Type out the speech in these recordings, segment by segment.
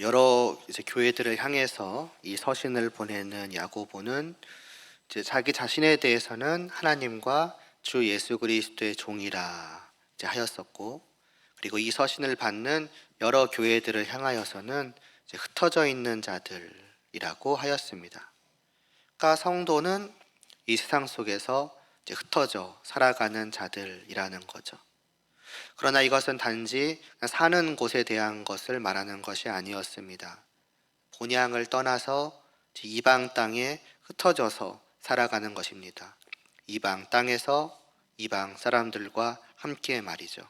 여러 이제 교회들을 향해서 이 서신을 보내는 야고보는 이제 자기 자신에 대해서는 하나님과 주 예수 그리스도의 종이라 이제 하였었고, 그리고 이 서신을 받는 여러 교회들을 향하여서는 이제 흩어져 있는 자들이라고 하였습니다. 그러니까 성도는 이 세상 속에서 이제 흩어져 살아가는 자들이라는 거죠. 그러나 이것은 단지 사는 곳에 대한 것을 말하는 것이 아니었습니다. 본향을 떠나서 이방 땅에 흩어져서 살아가는 것입니다. 이방 땅에서 이방 사람들과 함께 말이죠.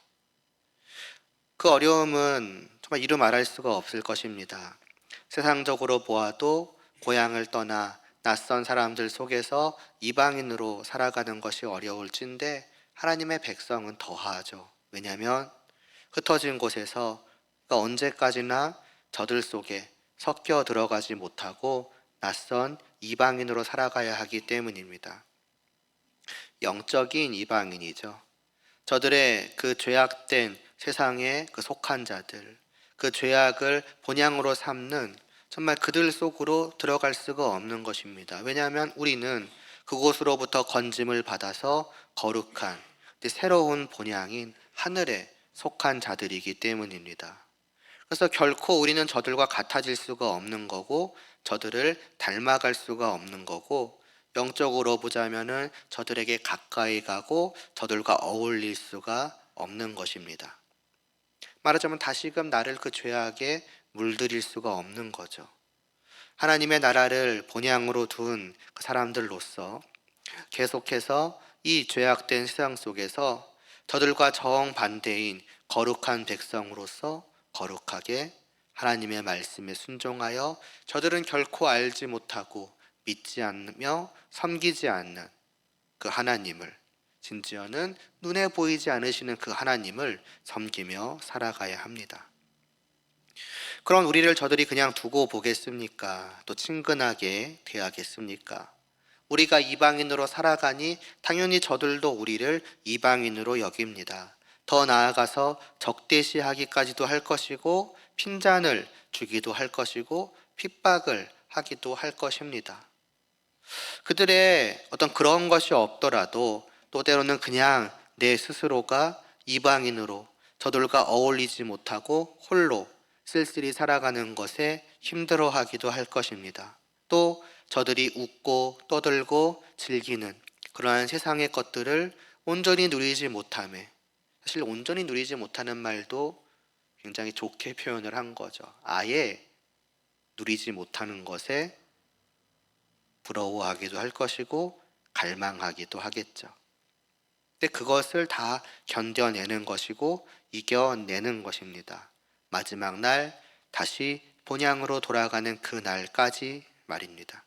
그 어려움은 정말 이루 말할 수가 없을 것입니다. 세상적으로 보아도 고향을 떠나 낯선 사람들 속에서 이방인으로 살아가는 것이 어려울진데, 하나님의 백성은 더하죠. 왜냐하면 흩어진 곳에서 언제까지나 저들 속에 섞여 들어가지 못하고 낯선 이방인으로 살아가야 하기 때문입니다. 영적인 이방인이죠. 저들의 그 죄악된 세상에 그 속한 자들, 그 죄악을 본향으로 삼는 정말 그들 속으로 들어갈 수가 없는 것입니다. 왜냐하면 우리는 그곳으로부터 건짐을 받아서 거룩한 새로운 본향인 하늘에 속한 자들이기 때문입니다. 그래서 결코 우리는 저들과 같아질 수가 없는 거고, 저들을 닮아갈 수가 없는 거고, 영적으로 보자면은 저들에게 가까이 가고 저들과 어울릴 수가 없는 것입니다. 말하자면 다시금 나를 그 죄악에 물들일 수가 없는 거죠. 하나님의 나라를 본향으로 둔 그 사람들로서 계속해서 이 죄악된 세상 속에서 저들과 정반대인 거룩한 백성으로서 거룩하게 하나님의 말씀에 순종하여 저들은 결코 알지 못하고 믿지 않으며 섬기지 않는 그 하나님을, 심지어는 눈에 보이지 않으시는 그 하나님을 섬기며 살아가야 합니다. 그런 우리를 저들이 그냥 두고 보겠습니까? 또 친근하게 대하겠습니까? 우리가 이방인으로 살아가니 당연히 저들도 우리를 이방인으로 여깁니다. 더 나아가서 적대시하기까지도 할 것이고, 핀잔을 주기도 할 것이고, 핍박을 하기도 할 것입니다. 그들의 어떤 그런 것이 없더라도 또 때로는 그냥 내 스스로가 이방인으로 저들과 어울리지 못하고 홀로 쓸쓸히 살아가는 것에 힘들어하기도 할 것입니다. 또 저들이 웃고 떠들고 즐기는 그러한 세상의 것들을 온전히 누리지 못함에, 사실 온전히 누리지 못하는 말도 굉장히 좋게 표현을 한 거죠. 아예 누리지 못하는 것에 부러워하기도 할 것이고 갈망하기도 하겠죠. 근데 그것을 다 견뎌내는 것이고 이겨내는 것입니다. 마지막 날 다시 본향으로 돌아가는 그 날까지 말입니다.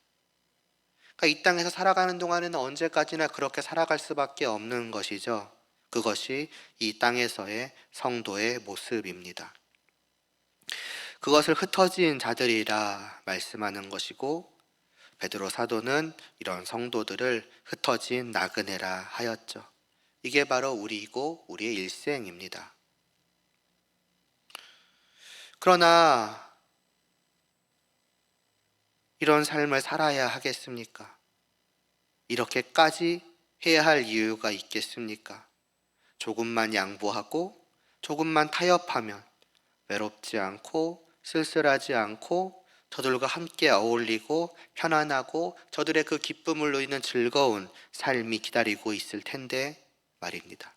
그러니까 이 땅에서 살아가는 동안에는 언제까지나 그렇게 살아갈 수밖에 없는 것이죠. 그것이 이 땅에서의 성도의 모습입니다. 그것을 흩어진 자들이라 말씀하는 것이고, 베드로 사도는 이런 성도들을 흩어진 나그네라 하였죠. 이게 바로 우리이고 우리의 일생입니다. 그러나 이런 삶을 살아야 하겠습니까? 이렇게까지 해야 할 이유가 있겠습니까? 조금만 양보하고 조금만 타협하면 외롭지 않고 쓸쓸하지 않고 저들과 함께 어울리고 편안하고 저들의 그 기쁨을 누리는 즐거운 삶이 기다리고 있을 텐데 말입니다.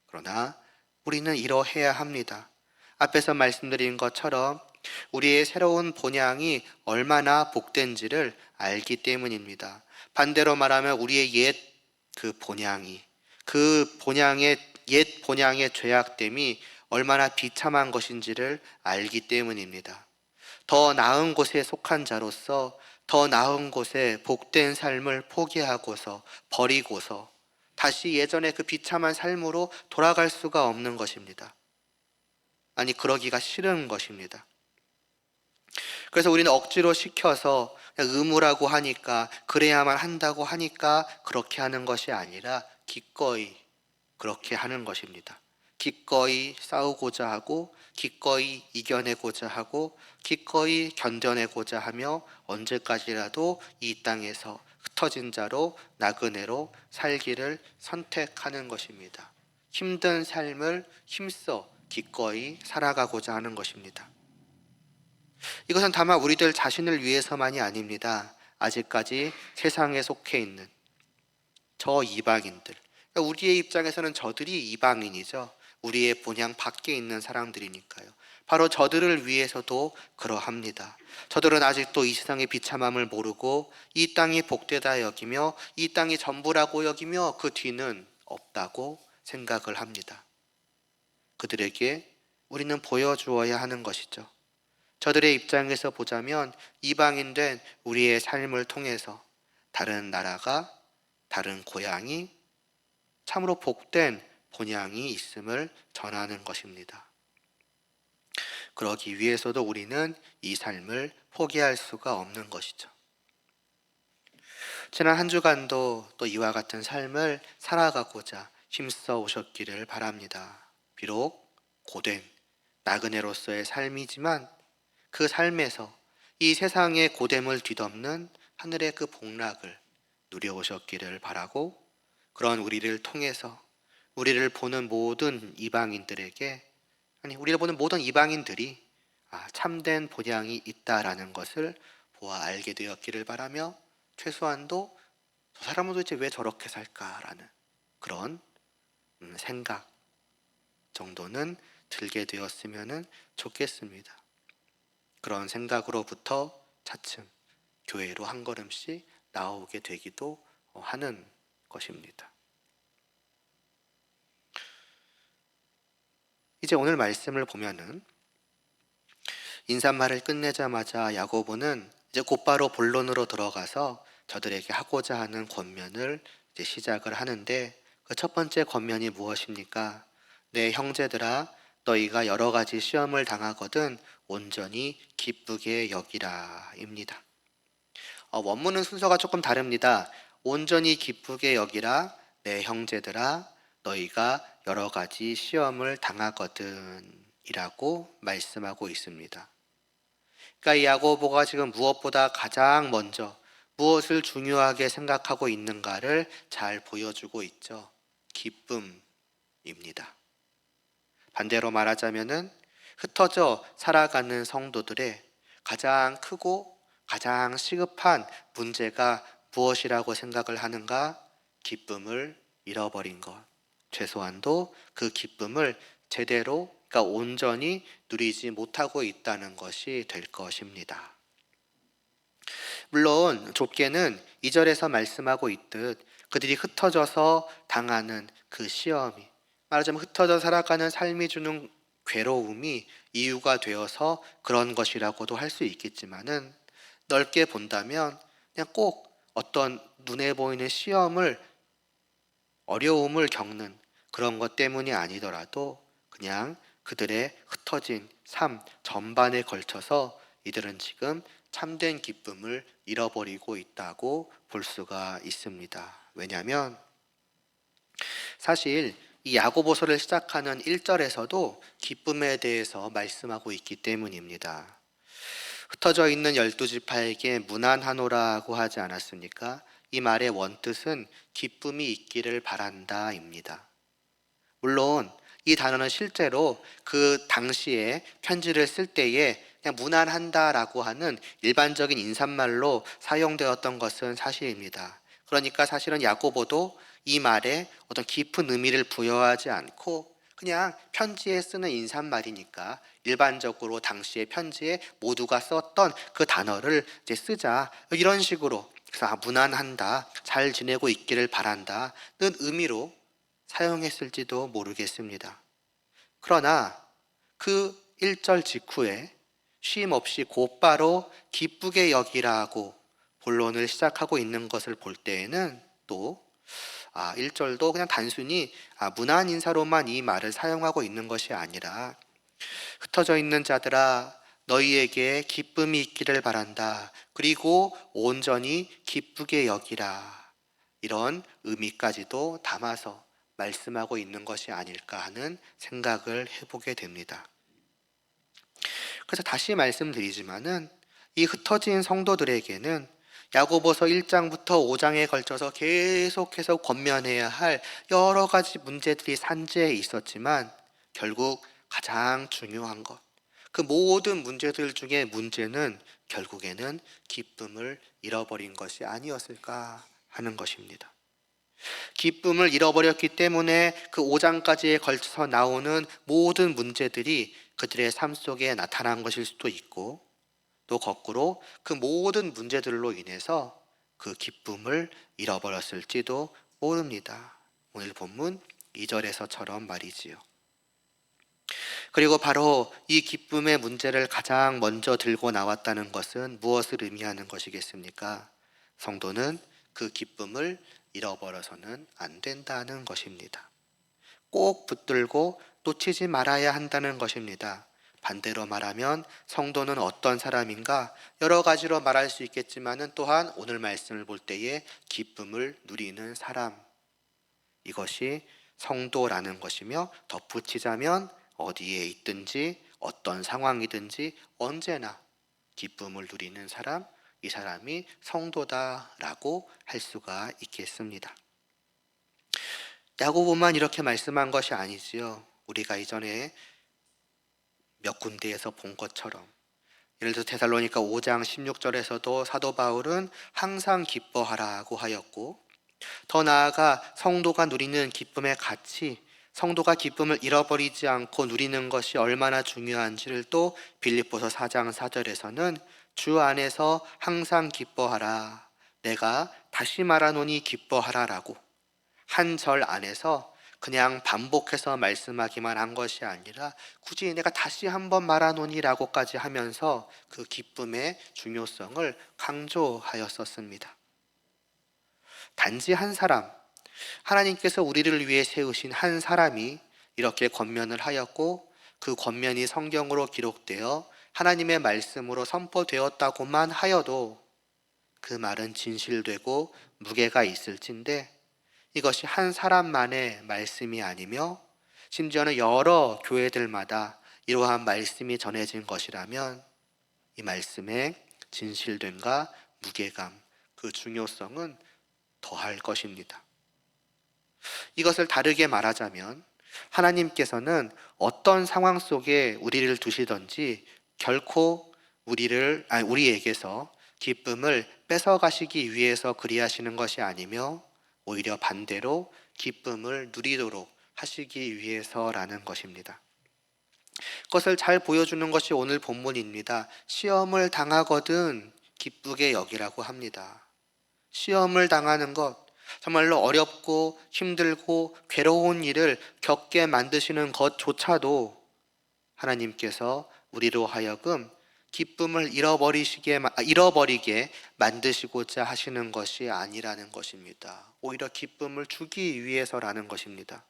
그러나 우리는 이러해야 합니다. 앞에서 말씀드린 것처럼 우리의 새로운 본향이 얼마나 복된지를 알기 때문입니다. 반대로 말하면 우리의 옛 본향이, 옛 본향의 죄악됨이 얼마나 비참한 것인지를 알기 때문입니다. 더 나은 곳에 속한 자로서 더 나은 곳에 복된 삶을 포기하고서 버리고서 다시 예전의 그 비참한 삶으로 돌아갈 수가 없는 것입니다. 아니, 그러기가 싫은 것입니다. 그래서 우리는 억지로 시켜서 의무라고 하니까, 그래야만 한다고 하니까 그렇게 하는 것이 아니라 기꺼이 그렇게 하는 것입니다. 기꺼이 싸우고자 하고 기꺼이 이겨내고자 하고 기꺼이 견뎌내고자 하며 언제까지라도 이 땅에서 흩어진 자로 나그네로 살기를 선택하는 것입니다. 힘든 삶을 힘써 기꺼이 살아가고자 하는 것입니다. 이것은 다만 우리들 자신을 위해서만이 아닙니다. 아직까지 세상에 속해 있는 저 이방인들, 그러니까 우리의 입장에서는 저들이 이방인이죠. 우리의 본향 밖에 있는 사람들이니까요. 바로 저들을 위해서도 그러합니다. 저들은 아직도 이 세상의 비참함을 모르고 이 땅이 복되다 여기며 이 땅이 전부라고 여기며 그 뒤는 없다고 생각을 합니다. 그들에게 우리는 보여주어야 하는 것이죠. 저들의 입장에서 보자면 이방인된 우리의 삶을 통해서 다른 나라가, 다른 고향이 참으로 복된 본향이 있음을 전하는 것입니다. 그러기 위해서도 우리는 이 삶을 포기할 수가 없는 것이죠. 지난 한 주간도 또 이와 같은 삶을 살아가고자 힘써 오셨기를 바랍니다. 비록 고된 나그네로서의 삶이지만 그 삶에서 이 세상의 고됨을 뒤덮는 하늘의 그 복락을 누려오셨기를 바라고, 그런 우리를 통해서 우리를 보는 모든 이방인들에게, 아니 우리를 보는 모든 이방인들이 참된 본향이 있다라는 것을 보아 알게 되었기를 바라며, 최소한도 저 사람은 도대체 왜 저렇게 살까라는 그런 생각 정도는 들게 되었으면 좋겠습니다. 그런 생각으로부터 차츰 교회로 한 걸음씩 나오게 되기도 하는 것입니다. 이제 오늘 말씀을 보면은 인사말을 끝내자마자 야고보는 이제 곧바로 본론으로 들어가서 저들에게 하고자 하는 권면을 이제 시작을 하는데, 그 첫 번째 권면이 무엇입니까? 내 형제들아, 너희가 여러 가지 시험을 당하거든 온전히 기쁘게 여기라 입니다. 원문은 순서가 조금 다릅니다. 온전히 기쁘게 여기라, 내 형제들아, 너희가 여러 가지 시험을 당하거든 이라고 말씀하고 있습니다. 그러니까 이 야고보가 지금 무엇보다 가장 먼저 무엇을 중요하게 생각하고 있는가를 잘 보여주고 있죠. 기쁨입니다. 반대로 말하자면은 흩어져 살아가는 성도들의 가장 크고 가장 시급한 문제가 무엇이라고 생각을 하는가? 기쁨을 잃어버린 것. 최소한도 그 기쁨을 제대로, 그러니까 온전히 누리지 못하고 있다는 것이 될 것입니다. 물론 좁게는 2절에서 말씀하고 있듯 그들이 흩어져서 당하는 그 시험이, 말하자면 흩어져 살아가는 삶이 주는 괴로움이 이유가 되어서 그런 것이라고도 할 수 있겠지만은, 넓게 본다면 그냥 꼭 어떤 눈에 보이는 시험을, 어려움을 겪는 그런 것 때문이 아니더라도 그냥 그들의 흩어진 삶 전반에 걸쳐서 이들은 지금 참된 기쁨을 잃어버리고 있다고 볼 수가 있습니다. 왜냐하면 사실 이 야고보서를 시작하는 1절에서도 기쁨에 대해서 말씀하고 있기 때문입니다. 흩어져 있는 12지파에게 무난하노라고 하지 않았습니까? 이 말의 원뜻은 기쁨이 있기를 바란다입니다. 물론 이 단어는 실제로 그 당시에 편지를 쓸 때에 그냥 무난한다라고 하는 일반적인 인사말로 사용되었던 것은 사실입니다. 그러니까 사실은 야고보도 이 말에 어떤 깊은 의미를 부여하지 않고 그냥 편지에 쓰는 인사말이니까 일반적으로 당시의 편지에 모두가 썼던 그 단어를 이제 쓰자, 이런 식으로, 그래서 무난한다, 잘 지내고 있기를 바란다는 의미로 사용했을지도 모르겠습니다. 그러나 그 1절 직후에 쉼 없이 곧바로 기쁘게 여기라고 본론을 시작하고 있는 것을 볼 때에는 또 1절도 그냥 단순히 무난 인사로만 이 말을 사용하고 있는 것이 아니라, 흩어져 있는 자들아 너희에게 기쁨이 있기를 바란다, 그리고 온전히 기쁘게 여기라, 이런 의미까지도 담아서 말씀하고 있는 것이 아닐까 하는 생각을 해보게 됩니다. 그래서 다시 말씀드리지만은 이 흩어진 성도들에게는 야고보서 1장부터 5장에 걸쳐서 계속해서 권면해야 할 여러 가지 문제들이 산재해 있었지만 결국 가장 중요한 것, 그 모든 문제들 중에 문제는 결국에는 기쁨을 잃어버린 것이 아니었을까 하는 것입니다. 기쁨을 잃어버렸기 때문에 그 5장까지에 걸쳐서 나오는 모든 문제들이 그들의 삶 속에 나타난 것일 수도 있고, 또 거꾸로 그 모든 문제들로 인해서 그 기쁨을 잃어버렸을지도 모릅니다. 오늘 본문 2절에서처럼 말이지요. 그리고 바로 이 기쁨의 문제를 가장 먼저 들고 나왔다는 것은 무엇을 의미하는 것이겠습니까? 성도는 그 기쁨을 잃어버려서는 안 된다는 것입니다. 꼭 붙들고 놓치지 말아야 한다는 것입니다. 반대로 말하면 성도는 어떤 사람인가? 여러 가지로 말할 수 있겠지만은 또한 오늘 말씀을 볼 때에 기쁨을 누리는 사람, 이것이 성도라는 것이며, 덧붙이자면 어디에 있든지 어떤 상황이든지 언제나 기쁨을 누리는 사람, 이 사람이 성도다라고 할 수가 있겠습니다. 야고보만 이렇게 말씀한 것이 아니지요. 우리가 이전에 몇 군데에서 본 것처럼, 예를 들어 데살로니가 5장 16절에서도 사도 바울은 항상 기뻐하라고 하였고, 더 나아가 성도가 누리는 기쁨의 가치, 성도가 기쁨을 잃어버리지 않고 누리는 것이 얼마나 중요한지를 또 빌립보서 4장 4절에서는 주 안에서 항상 기뻐하라, 내가 다시 말하노니 기뻐하라라고 한 절 안에서 그냥 반복해서 말씀하기만 한 것이 아니라 굳이 내가 다시 한번 말하노니라고까지 하면서 그 기쁨의 중요성을 강조하였었습니다. 단지 한 사람, 하나님께서 우리를 위해 세우신 한 사람이 이렇게 권면을 하였고, 그 권면이 성경으로 기록되어 하나님의 말씀으로 선포되었다고만 하여도 그 말은 진실되고 무게가 있을진데, 이것이 한 사람만의 말씀이 아니며 심지어는 여러 교회들마다 이러한 말씀이 전해진 것이라면 이 말씀의 진실됨과 무게감, 그 중요성은 더할 것입니다. 이것을 다르게 말하자면 하나님께서는 어떤 상황 속에 우리를 두시든지 결코 우리에게서 기쁨을 뺏어가시기 위해서 그리하시는 것이 아니며 오히려 반대로 기쁨을 누리도록 하시기 위해서라는 것입니다. 그것을 잘 보여주는 것이 오늘 본문입니다. 시험을 당하거든 기쁘게 여기라고 합니다. 시험을 당하는 것, 정말로 어렵고 힘들고 괴로운 일을 겪게 만드시는 것조차도 하나님께서 우리로 하여금 기쁨을 잃어버리게 만드시고자 하시는 것이 아니라는 것입니다. 오히려 기쁨을 주기 위해서라는 것입니다.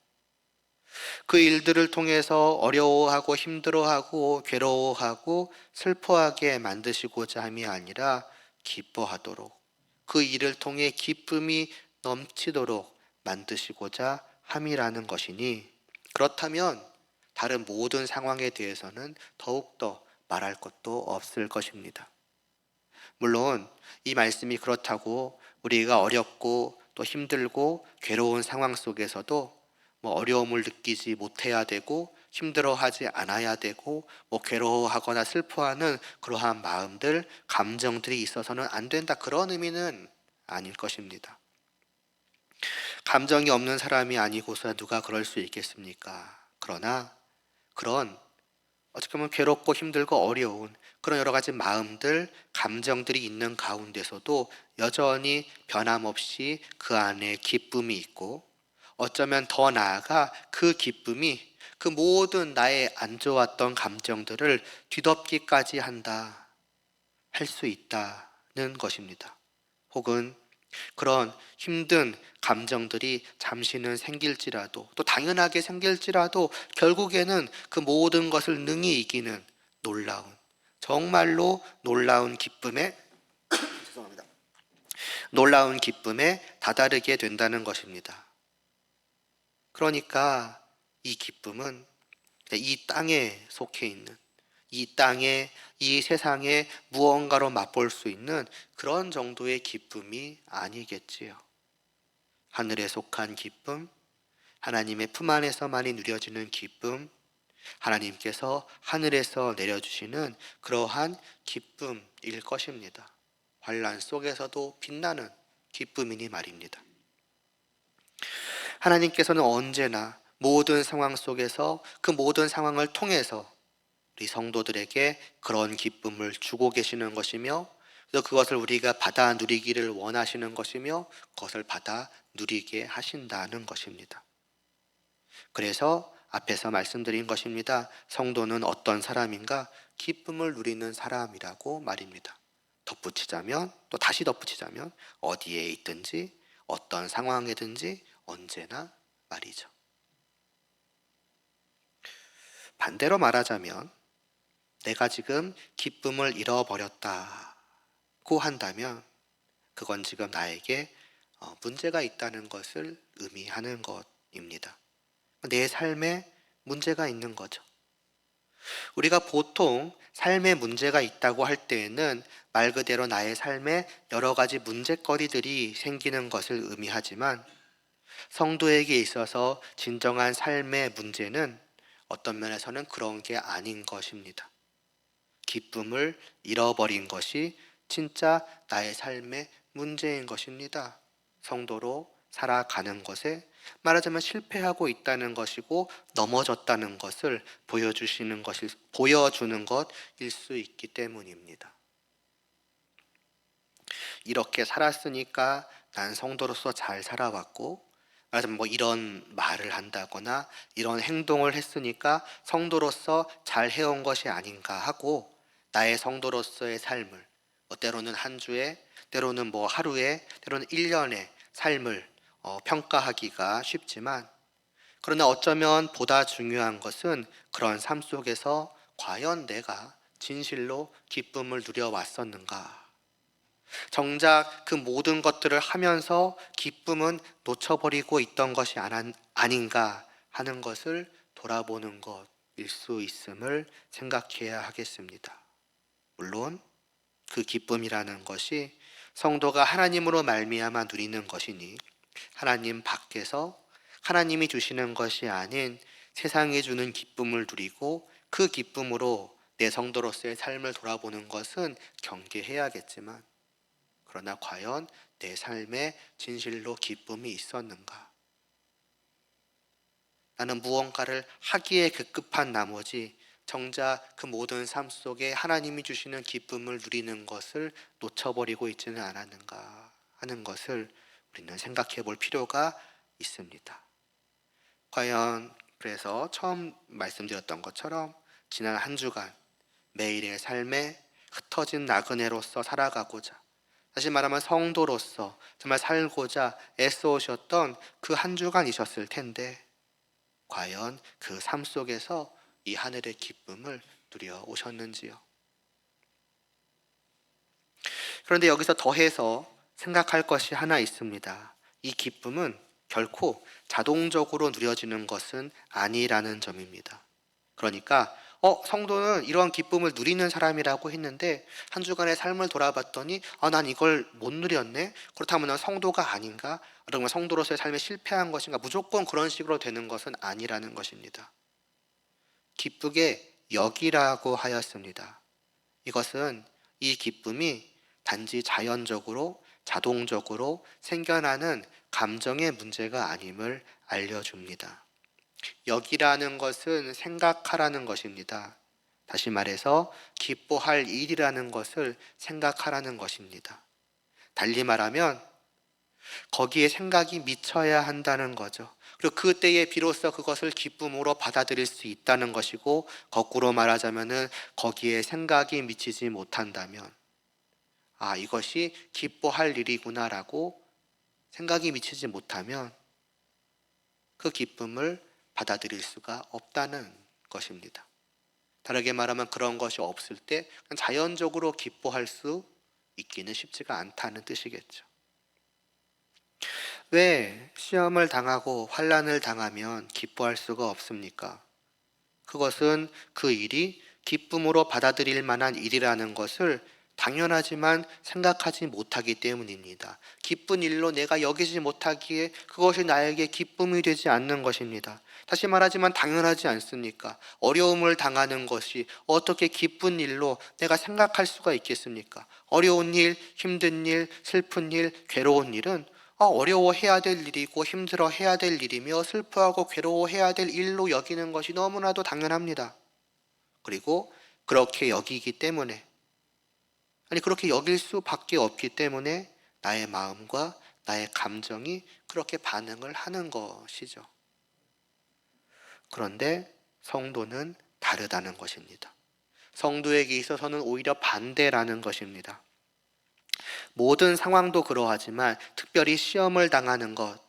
그 일들을 통해서 어려워하고 힘들어하고 괴로워하고 슬퍼하게 만드시고자 함이 아니라 기뻐하도록, 그 일을 통해 기쁨이 넘치도록 만드시고자 함이라는 것이니, 그렇다면 다른 모든 상황에 대해서는 더욱더 말할 것도 없을 것입니다. 물론 이 말씀이 그렇다고 우리가 어렵고 또 힘들고 괴로운 상황 속에서도 어려움을 느끼지 못해야 되고 힘들어하지 않아야 되고 괴로워하거나 슬퍼하는 그러한 마음들, 감정들이 있어서는 안 된다, 그런 의미는 아닐 것입니다. 감정이 없는 사람이 아니고서 누가 그럴 수 있겠습니까? 그러나 그런 어떻게 보면 괴롭고 힘들고 어려운 그런 여러 가지 마음들, 감정들이 있는 가운데서도 여전히 변함없이 그 안에 기쁨이 있고, 어쩌면 더 나아가 그 기쁨이 그 모든 나의 안 좋았던 감정들을 뒤덮기까지 한다, 할 수 있다는 것입니다. 혹은 그런 힘든 감정들이 잠시는 생길지라도, 또 당연하게 생길지라도 결국에는 그 모든 것을 능히 이기는 놀라운, 정말로 놀라운 기쁨에 죄송합니다. 놀라운 기쁨에 다다르게 된다는 것입니다. 그러니까 이 기쁨은 이 땅에 속해 있는, 이 땅에, 이 세상에 무언가로 맛볼 수 있는 그런 정도의 기쁨이 아니겠지요. 하늘에 속한 기쁨, 하나님의 품 안에서만이 누려지는 기쁨, 하나님께서 하늘에서 내려주시는 그러한 기쁨일 것입니다. 환난 속에서도 빛나는 기쁨이니 말입니다. 하나님께서는 언제나 모든 상황 속에서 그 모든 상황을 통해서 우리 성도들에게 그런 기쁨을 주고 계시는 것이며, 그래서 그것을 우리가 받아 누리기를 원하시는 것이며, 그것을 받아 누리게 하신다는 것입니다. 그래서 앞에서 말씀드린 것입니다. 성도는 어떤 사람인가? 기쁨을 누리는 사람이라고 말입니다. 덧붙이자면, 또 다시 덧붙이자면, 어디에 있든지 어떤 상황이든지 언제나 말이죠. 반대로 말하자면, 내가 지금 기쁨을 잃어버렸다고 한다면 그건 지금 나에게 문제가 있다는 것을 의미하는 것입니다. 내 삶에 문제가 있는 거죠. 우리가 보통 삶에 문제가 있다고 할 때에는 말 그대로 나의 삶에 여러 가지 문제거리들이 생기는 것을 의미하지만, 성도에게 있어서 진정한 삶의 문제는 어떤 면에서는 그런 게 아닌 것입니다. 기쁨을 잃어버린 것이 진짜 나의 삶의 문제인 것입니다. 성도로 살아가는 것에 말하자면 실패하고 있다는 것이고 넘어졌다는 것을 보여주는 것일 수 있기 때문입니다. 이렇게 살았으니까 난 성도로서 잘 살아왔고, 말하자면 이런 말을 한다거나 이런 행동을 했으니까 성도로서 잘 해온 것이 아닌가 하고, 나의 성도로서의 삶을 때로는 한 주에, 때로는 하루에, 때로는 1년의 삶을 평가하기가 쉽지만, 그러나 어쩌면 보다 중요한 것은 그런 삶 속에서 과연 내가 진실로 기쁨을 누려왔었는가. 정작 그 모든 것들을 하면서 기쁨은 놓쳐버리고 있던 것이 아닌가 하는 것을 돌아보는 것일 수 있음을 생각해야 하겠습니다. 물론 그 기쁨이라는 것이 성도가 하나님으로 말미암아 누리는 것이니, 하나님 밖에서 하나님이 주시는 것이 아닌 세상이 주는 기쁨을 누리고 그 기쁨으로 내 성도로서의 삶을 돌아보는 것은 경계해야겠지만, 그러나 과연 내 삶에 진실로 기쁨이 있었는가? 나는 무언가를 하기에 급급한 나머지 정작 그 모든 삶 속에 하나님이 주시는 기쁨을 누리는 것을 놓쳐버리고 있지는 않았는가 하는 것을 우리는 생각해 볼 필요가 있습니다. 과연 그래서 처음 말씀드렸던 것처럼 지난 한 주간 매일의 삶에 흩어진 나그네로서 살아가고자, 다시 말하면 성도로서 정말 살고자 애써오셨던 그 한 주간이셨을 텐데, 과연 그 삶 속에서 이 하늘의 기쁨을 누려 오셨는지요? 그런데 여기서 더해서 생각할 것이 하나 있습니다. 이 기쁨은 결코 자동적으로 누려지는 것은 아니라는 점입니다. 그러니까 성도는 이러한 기쁨을 누리는 사람이라고 했는데 한 주간의 삶을 돌아봤더니 난 이걸 못 누렸네? 그렇다면 난 성도가 아닌가? 그러면 성도로서의 삶에 실패한 것인가? 무조건 그런 식으로 되는 것은 아니라는 것입니다. 기쁘게 여기라고 하였습니다. 이것은 이 기쁨이 단지 자연적으로 자동적으로 생겨나는 감정의 문제가 아님을 알려줍니다. 여기라는 것은 생각하라는 것입니다. 다시 말해서 기뻐할 일이라는 것을 생각하라는 것입니다. 달리 말하면 거기에 생각이 미쳐야 한다는 거죠. 그리고 그때에 비로소 그것을 기쁨으로 받아들일 수 있다는 것이고, 거꾸로 말하자면은 거기에 생각이 미치지 못한다면 이것이 기뻐할 일이구나라고 생각이 미치지 못하면 그 기쁨을 받아들일 수가 없다는 것입니다. 다르게 말하면 그런 것이 없을 때 그냥 자연적으로 기뻐할 수 있기는 쉽지가 않다는 뜻이겠죠. 왜 시험을 당하고 환난을 당하면 기뻐할 수가 없습니까? 그것은 그 일이 기쁨으로 받아들일 만한 일이라는 것을 당연하지만 생각하지 못하기 때문입니다. 기쁜 일로 내가 여기지 못하기에 그것이 나에게 기쁨이 되지 않는 것입니다. 다시 말하지만 당연하지 않습니까? 어려움을 당하는 것이 어떻게 기쁜 일로 내가 생각할 수가 있겠습니까? 어려운 일, 힘든 일, 슬픈 일, 괴로운 일은 어려워해야 될 일이고 힘들어해야 될 일이며 슬퍼하고 괴로워해야 될 일로 여기는 것이 너무나도 당연합니다. 그리고 그렇게 여기기 때문에, 그렇게 여길 수밖에 없기 때문에 나의 마음과 나의 감정이 그렇게 반응을 하는 것이죠. 그런데 성도는 다르다는 것입니다. 성도에게 있어서는 오히려 반대라는 것입니다. 모든 상황도 그러하지만 특별히 시험을 당하는 것,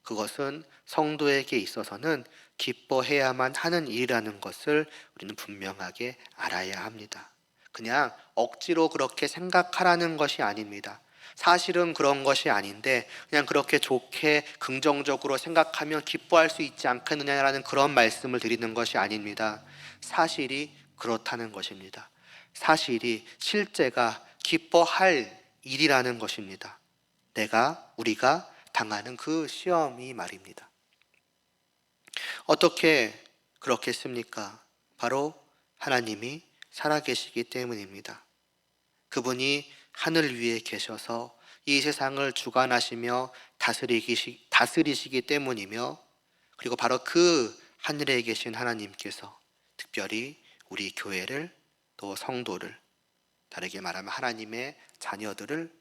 그것은 성도에게 있어서는 기뻐해야만 하는 일이라는 것을 우리는 분명하게 알아야 합니다. 그냥 억지로 그렇게 생각하라는 것이 아닙니다. 사실은 그런 것이 아닌데 그냥 그렇게 좋게 긍정적으로 생각하면 기뻐할 수 있지 않겠느냐라는 그런 말씀을 드리는 것이 아닙니다. 사실이 그렇다는 것입니다. 사실이 실제가 기뻐할 일이라는 것입니다. 우리가 당하는 그 시험이 말입니다. 어떻게 그렇겠습니까? 바로 하나님이 살아계시기 때문입니다. 그분이 하늘 위에 계셔서 이 세상을 주관하시며 다스리시기 때문이며, 그리고 바로 그 하늘에 계신 하나님께서 특별히 우리 교회를, 또 성도를, 다르게 말하면 하나님의 자녀들을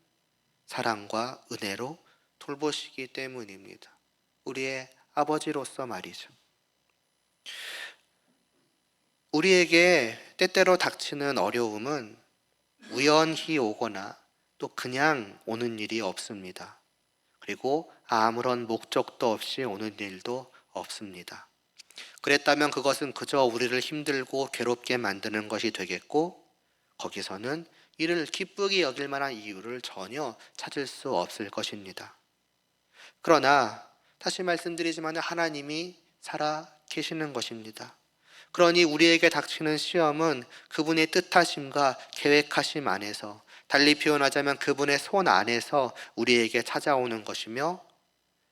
사랑과 은혜로 돌보시기 때문입니다. 우리의 아버지로서 말이죠. 우리에게 때때로 닥치는 어려움은 우연히 오거나 또 그냥 오는 일이 없습니다. 그리고 아무런 목적도 없이 오는 일도 없습니다. 그랬다면 그것은 그저 우리를 힘들고 괴롭게 만드는 것이 되겠고, 거기서는 이를 기쁘게 여길 만한 이유를 전혀 찾을 수 없을 것입니다. 그러나 다시 말씀드리지만 하나님이 살아 계시는 것입니다. 그러니 우리에게 닥치는 시험은 그분의 뜻하심과 계획하심 안에서, 달리 표현하자면 그분의 손 안에서 우리에게 찾아오는 것이며,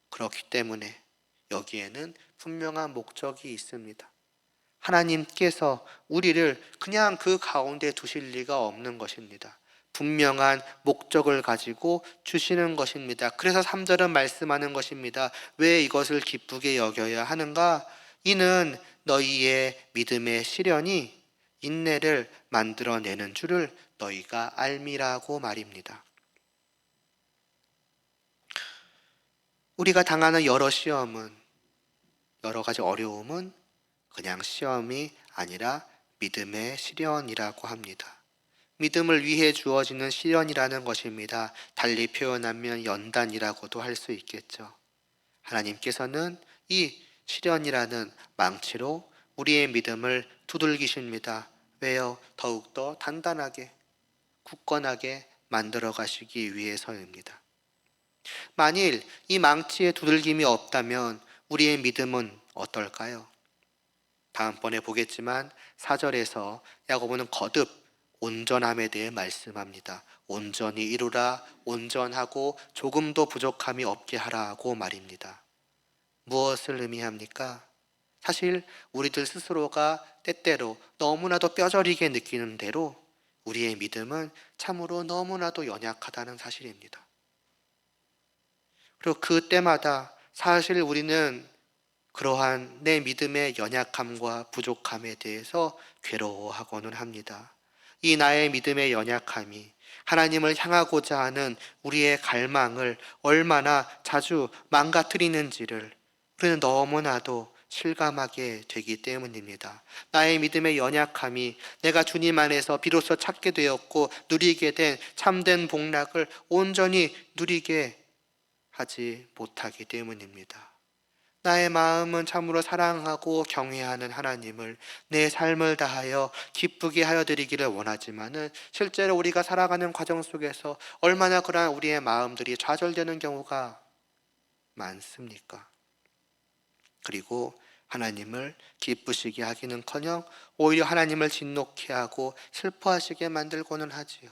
그렇기 때문에 여기에는 분명한 목적이 있습니다. 하나님께서 우리를 그냥 그 가운데 두실 리가 없는 것입니다. 분명한 목적을 가지고 주시는 것입니다. 그래서 3절은 말씀하는 것입니다. 왜 이것을 기쁘게 여겨야 하는가? 이는 너희의 믿음의 시련이 인내를 만들어내는 줄을 너희가 알미라고 말입니다. 우리가 당하는 여러 시험은, 여러 가지 어려움은 그냥 시험이 아니라 믿음의 시련이라고 합니다. 믿음을 위해 주어지는 시련이라는 것입니다. 달리 표현하면 연단이라고도 할 수 있겠죠. 하나님께서는 이 시련이라는 망치로 우리의 믿음을 두들기십니다. 왜요? 더욱더 단단하게, 굳건하게 만들어 가시기 위해서입니다. 만일 이 망치의 두들김이 없다면 우리의 믿음은 어떨까요? 다음번에 보겠지만 4절에서 야고보는 거듭 온전함에 대해 말씀합니다. 온전히 이루라, 온전하고 조금도 부족함이 없게 하라고 말입니다. 무엇을 의미합니까? 사실 우리들 스스로가 때때로 너무나도 뼈저리게 느끼는 대로 우리의 믿음은 참으로 너무나도 연약하다는 사실입니다. 그리고 그때마다 사실 우리는 그러한 내 믿음의 연약함과 부족함에 대해서 괴로워하고는 합니다. 이 나의 믿음의 연약함이 하나님을 향하고자 하는 우리의 갈망을 얼마나 자주 망가뜨리는지를 우리는 너무나도 실감하게 되기 때문입니다. 나의 믿음의 연약함이 내가 주님 안에서 비로소 찾게 되었고 누리게 된 참된 복락을 온전히 누리게 하지 못하기 때문입니다. 나의 마음은 참으로 사랑하고 경외하는 하나님을 내 삶을 다하여 기쁘게 하여 드리기를 원하지만은 실제로 우리가 살아가는 과정 속에서 얼마나 그러한 우리의 마음들이 좌절되는 경우가 많습니까? 그리고 하나님을 기쁘시게 하기는커녕 오히려 하나님을 진노케 하고 슬퍼하시게 만들고는 하지요.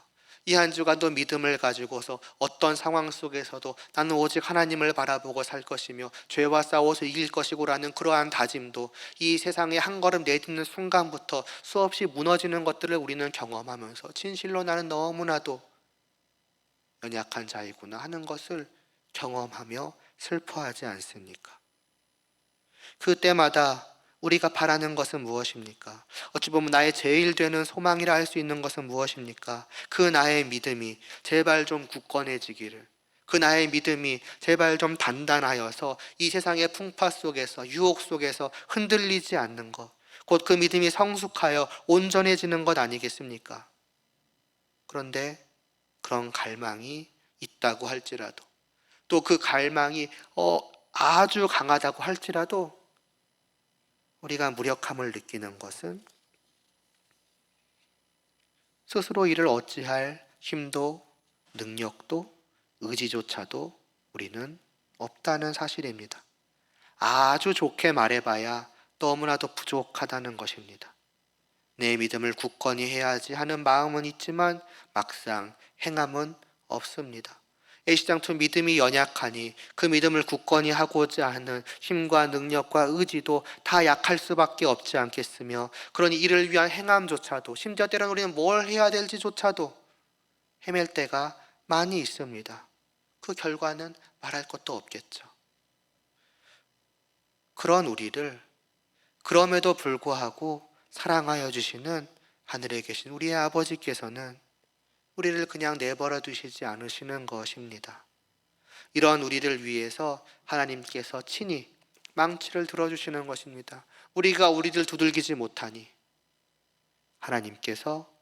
이 한 주간도 믿음을 가지고서 어떤 상황 속에서도 나는 오직 하나님을 바라보고 살 것이며 죄와 싸워서 이길 것이고라는 그러한 다짐도 이 세상에 한 걸음 내딛는 순간부터 수없이 무너지는 것들을 우리는 경험하면서 진실로 나는 너무나도 연약한 자이구나 하는 것을 경험하며 슬퍼하지 않습니까? 그때마다 우리가 바라는 것은 무엇입니까? 어찌 보면 나의 제일 되는 소망이라 할 수 있는 것은 무엇입니까? 그 나의 믿음이 제발 좀 굳건해지기를, 그 나의 믿음이 제발 좀 단단하여서 이 세상의 풍파 속에서, 유혹 속에서 흔들리지 않는 것, 곧 그 믿음이 성숙하여 온전해지는 것 아니겠습니까? 그런데 그런 갈망이 있다고 할지라도, 또 그 갈망이 아주 강하다고 할지라도 우리가 무력함을 느끼는 것은 스스로 이를 어찌할 힘도 능력도 의지조차도 우리는 없다는 사실입니다. 아주 좋게 말해봐야 너무나도 부족하다는 것입니다. 내 믿음을 굳건히 해야지 하는 마음은 있지만 막상 행함은 없습니다. 애시장투 믿음이 연약하니 그 믿음을 굳건히 하고자 하는 힘과 능력과 의지도 다 약할 수밖에 없지 않겠으며, 그러니 이를 위한 행함조차도, 심지어 때로는 우리는 뭘 해야 될지조차도 헤맬 때가 많이 있습니다. 그 결과는 말할 것도 없겠죠. 그런 우리를 그럼에도 불구하고 사랑하여 주시는 하늘에 계신 우리의 아버지께서는 우리를 그냥 내버려 두시지 않으시는 것입니다. 이런 우리를 위해서 하나님께서 친히 망치를 들어주시는 것입니다. 우리가 우리를 두들기지 못하니 하나님께서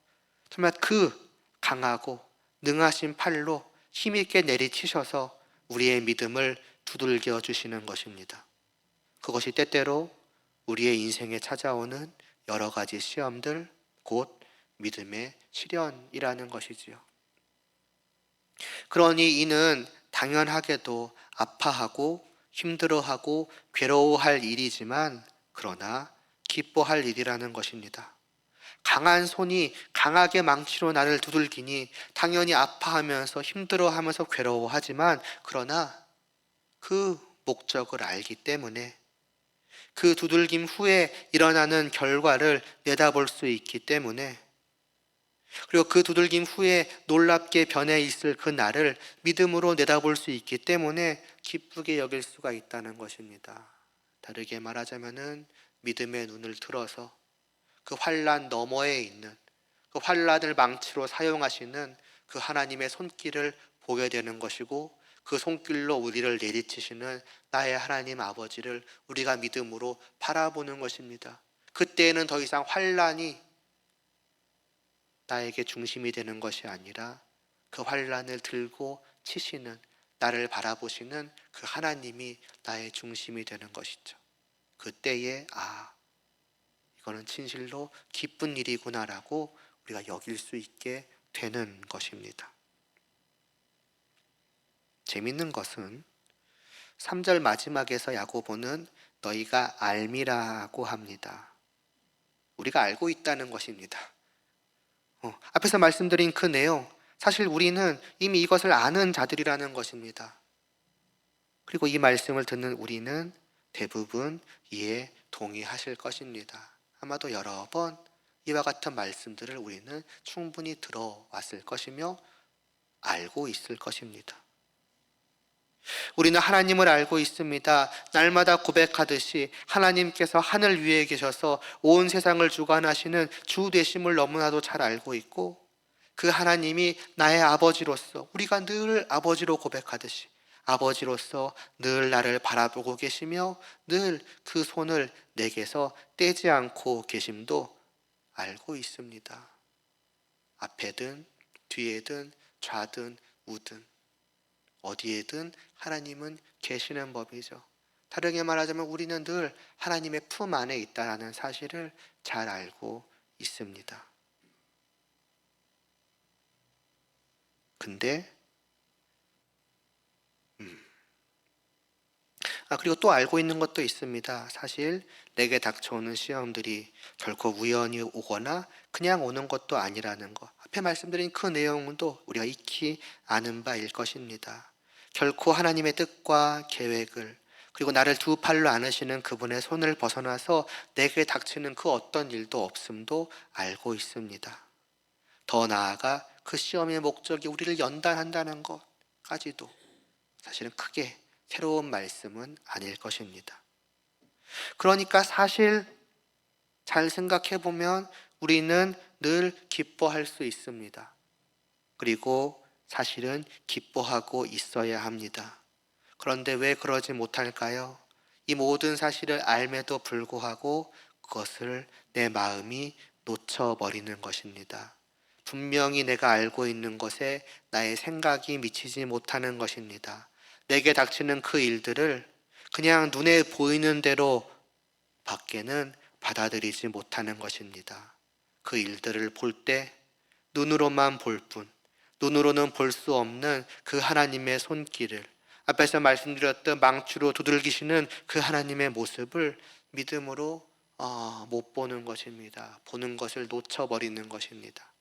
정말 그 강하고 능하신 팔로 힘있게 내리치셔서 우리의 믿음을 두들겨 주시는 것입니다. 그것이 때때로 우리의 인생에 찾아오는 여러 가지 시험들, 곧 믿음의 시련이라는 것이지요. 그러니 이는 당연하게도 아파하고 힘들어하고 괴로워할 일이지만, 그러나 기뻐할 일이라는 것입니다. 강한 손이 강하게 망치로 나를 두들기니 당연히 아파하면서 힘들어하면서 괴로워하지만, 그러나 그 목적을 알기 때문에 그 두들김 후에 일어나는 결과를 내다볼 수 있기 때문에, 그리고 그 두들김 후에 놀랍게 변해 있을 그 날을 믿음으로 내다볼 수 있기 때문에 기쁘게 여길 수가 있다는 것입니다. 다르게 말하자면은 믿음의 눈을 들어서 그 환난 너머에 있는, 그 환난을 망치로 사용하시는 그 하나님의 손길을 보게 되는 것이고, 그 손길로 우리를 내리치시는 나의 하나님 아버지를 우리가 믿음으로 바라보는 것입니다. 그때에는 더 이상 환난이 나에게 중심이 되는 것이 아니라 그 환난을 들고 치시는, 나를 바라보시는 그 하나님이 나의 중심이 되는 것이죠. 그때에 이거는 진실로 기쁜 일이구나라고 우리가 여길 수 있게 되는 것입니다. 재밌는 것은 3절 마지막에서 야고보는 너희가 알미라고 합니다. 우리가 알고 있다는 것입니다. 앞에서 말씀드린 그 내용, 사실 우리는 이미 이것을 아는 자들이라는 것입니다. 그리고 이 말씀을 듣는 우리는 대부분 이에 동의하실 것입니다. 아마도 여러 번 이와 같은 말씀들을 우리는 충분히 들어왔을 것이며 알고 있을 것입니다. 우리는 하나님을 알고 있습니다. 날마다 고백하듯이 하나님께서 하늘 위에 계셔서 온 세상을 주관하시는 주 되심을 너무나도 잘 알고 있고, 그 하나님이 나의 아버지로서, 우리가 늘 아버지로 고백하듯이 아버지로서 늘 나를 바라보고 계시며 늘 그 손을 내게서 떼지 않고 계심도 알고 있습니다. 앞에든 뒤에든 좌든 우든 어디에든 하나님은 계시는 법이죠. 다르게 말하자면 우리는 늘 하나님의 품 안에 있다는 사실을 잘 알고 있습니다. 근데 그리고 또 알고 있는 것도 있습니다. 사실 내게 닥쳐오는 시험들이 결코 우연히 오거나 그냥 오는 것도 아니라는 것. 앞에 말씀드린 그 내용도 우리가 익히 아는 바일 것입니다. 결코 하나님의 뜻과 계획을, 그리고 나를 두 팔로 안으시는 그분의 손을 벗어나서 내게 닥치는 그 어떤 일도 없음도 알고 있습니다. 더 나아가 그 시험의 목적이 우리를 연단한다는 것까지도 사실은 크게 새로운 말씀은 아닐 것입니다. 그러니까 사실 잘 생각해 보면 우리는 늘 기뻐할 수 있습니다. 그리고 사실은 기뻐하고 있어야 합니다. 그런데 왜 그러지 못할까요? 이 모든 사실을 알매도 불구하고 그것을 내 마음이 놓쳐버리는 것입니다. 분명히 내가 알고 있는 것에 나의 생각이 미치지 못하는 것입니다. 내게 닥치는 그 일들을 그냥 눈에 보이는 대로 밖에는 받아들이지 못하는 것입니다. 그 일들을 볼 때 눈으로만 볼 뿐, 눈으로는 볼 수 없는 그 하나님의 손길을, 앞에서 말씀드렸던 망치로 두들기시는 그 하나님의 모습을 믿음으로 못 보는 것입니다. 보는 것을 놓쳐버리는 것입니다.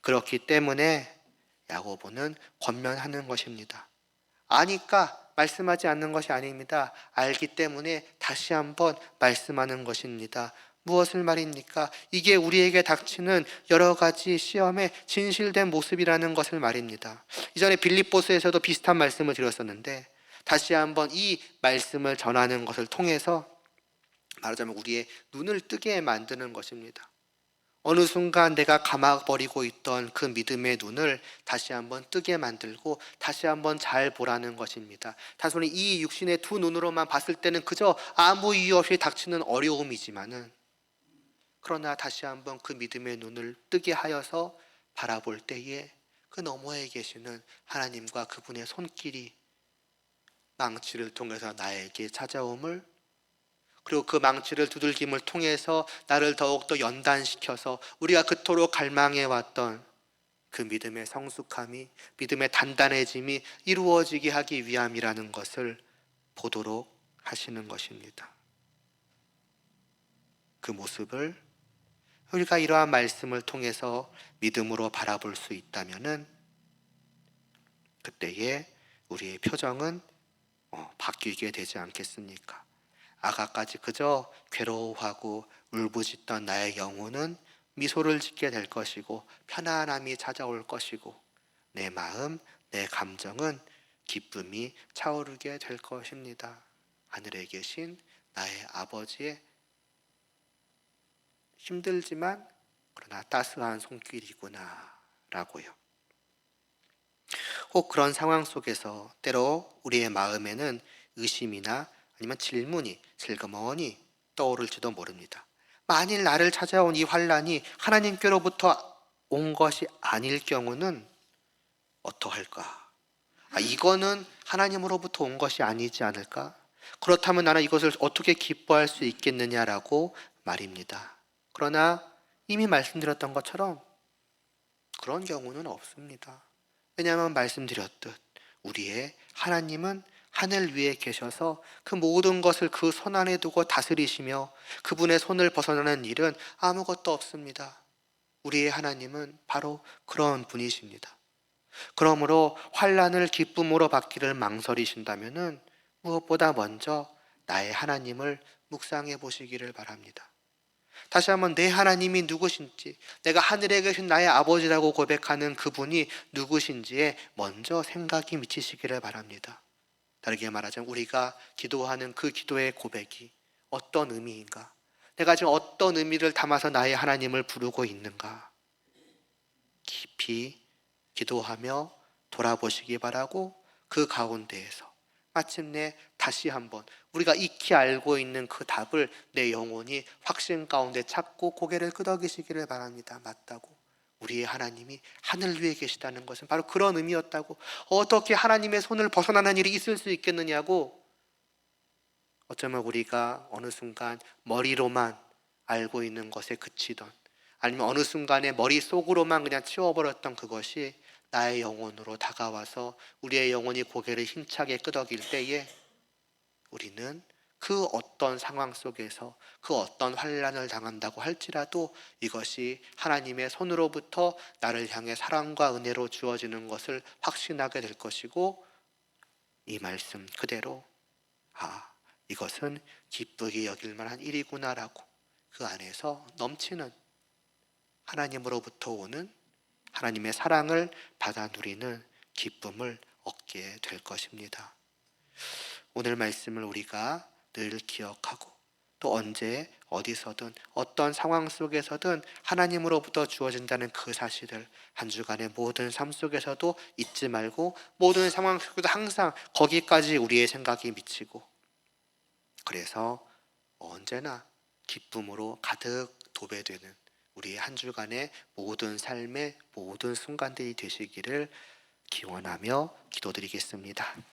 그렇기 때문에 야고보는 권면하는 것입니다. 아니까 말씀하지 않는 것이 아닙니다. 알기 때문에 다시 한번 말씀하는 것입니다. 무엇을 말입니까? 이게 우리에게 닥치는 여러 가지 시험의 진실된 모습이라는 것을 말입니다. 이전에 빌립보서에서도 비슷한 말씀을 드렸었는데 다시 한번 이 말씀을 전하는 것을 통해서 말하자면 우리의 눈을 뜨게 만드는 것입니다. 어느 순간 내가 감아버리고 있던 그 믿음의 눈을 다시 한번 뜨게 만들고 다시 한번 잘 보라는 것입니다. 단순히 이 육신의 두 눈으로만 봤을 때는 그저 아무 이유 없이 닥치는 어려움이지만은, 그러나 다시 한번 그 믿음의 눈을 뜨게 하여서 바라볼 때에 그 너머에 계시는 하나님과 그분의 손길이 망치를 통해서 나에게 찾아옴을, 그리고 그 망치를 두들김을 통해서 나를 더욱더 연단시켜서 우리가 그토록 갈망해왔던 그 믿음의 성숙함이, 믿음의 단단해짐이 이루어지게 하기 위함이라는 것을 보도록 하시는 것입니다. 그 모습을 우리가 이러한 말씀을 통해서 믿음으로 바라볼 수 있다면은 그때에 우리의 표정은 바뀌게 되지 않겠습니까? 아까까지 그저 괴로워하고 울부짖던 나의 영혼은 미소를 짓게 될 것이고 편안함이 찾아올 것이고 내 마음, 내 감정은 기쁨이 차오르게 될 것입니다. 하늘에 계신 나의 아버지의 힘들지만 그러나 따스한 손길이구나 라고요. 혹 그런 상황 속에서 때로 우리의 마음에는 의심이나 아니면 질문이 슬그머니 떠오를지도 모릅니다. 만일 나를 찾아온 이 환난이 하나님께로부터 온 것이 아닐 경우는 어떠할까? 이거는 하나님으로부터 온 것이 아니지 않을까? 그렇다면 나는 이것을 어떻게 기뻐할 수 있겠느냐라고 말입니다. 그러나 이미 말씀드렸던 것처럼 그런 경우는 없습니다. 왜냐하면 말씀드렸듯 우리의 하나님은 하늘 위에 계셔서 그 모든 것을 그 손 안에 두고 다스리시며 그분의 손을 벗어나는 일은 아무것도 없습니다. 우리의 하나님은 바로 그런 분이십니다. 그러므로 환난을 기쁨으로 받기를 망설이신다면은 무엇보다 먼저 나의 하나님을 묵상해 보시기를 바랍니다. 다시 한번 내 하나님이 누구신지, 내가 하늘에 계신 나의 아버지라고 고백하는 그분이 누구신지에 먼저 생각이 미치시기를 바랍니다. 다르게 말하자면 우리가 기도하는 그 기도의 고백이 어떤 의미인가? 내가 지금 어떤 의미를 담아서 나의 하나님을 부르고 있는가? 깊이 기도하며 돌아보시기 바라고 그 가운데에서 마침내 다시 한번 우리가 익히 알고 있는 그 답을 내 영혼이 확신 가운데 찾고 고개를 끄덕이시기를 바랍니다. 맞다고. 우리의 하나님이 하늘 위에 계시다는 것은 바로 그런 의미였다고. 어떻게 하나님의 손을 벗어나는 일이 있을 수 있겠느냐고. 어쩌면 우리가 어느 순간 머리로만 알고 있는 것에 그치던, 아니면 어느 순간에 머릿속으로만 그냥 치워버렸던 그것이 나의 영혼으로 다가와서 우리의 영혼이 고개를 힘차게 끄덕일 때에 우리는 그 어떤 상황 속에서 그 어떤 환난을 당한다고 할지라도 이것이 하나님의 손으로부터 나를 향해 사랑과 은혜로 주어지는 것을 확신하게 될 것이고, 이 말씀 그대로 이것은 기쁘게 여길 만한 일이구나라고 그 안에서 넘치는 하나님으로부터 오는 하나님의 사랑을 받아 누리는 기쁨을 얻게 될 것입니다. 오늘 말씀을 우리가 늘 기억하고 또 언제 어디서든 어떤 상황 속에서든 하나님으로부터 주어진다는 그 사실을 한 주간의 모든 삶 속에서도 잊지 말고, 모든 상황 속에도 항상 거기까지 우리의 생각이 미치고, 그래서 언제나 기쁨으로 가득 도배되는 우리의 한 주간의 모든 삶의 모든 순간들이 되시기를 기원하며 기도드리겠습니다.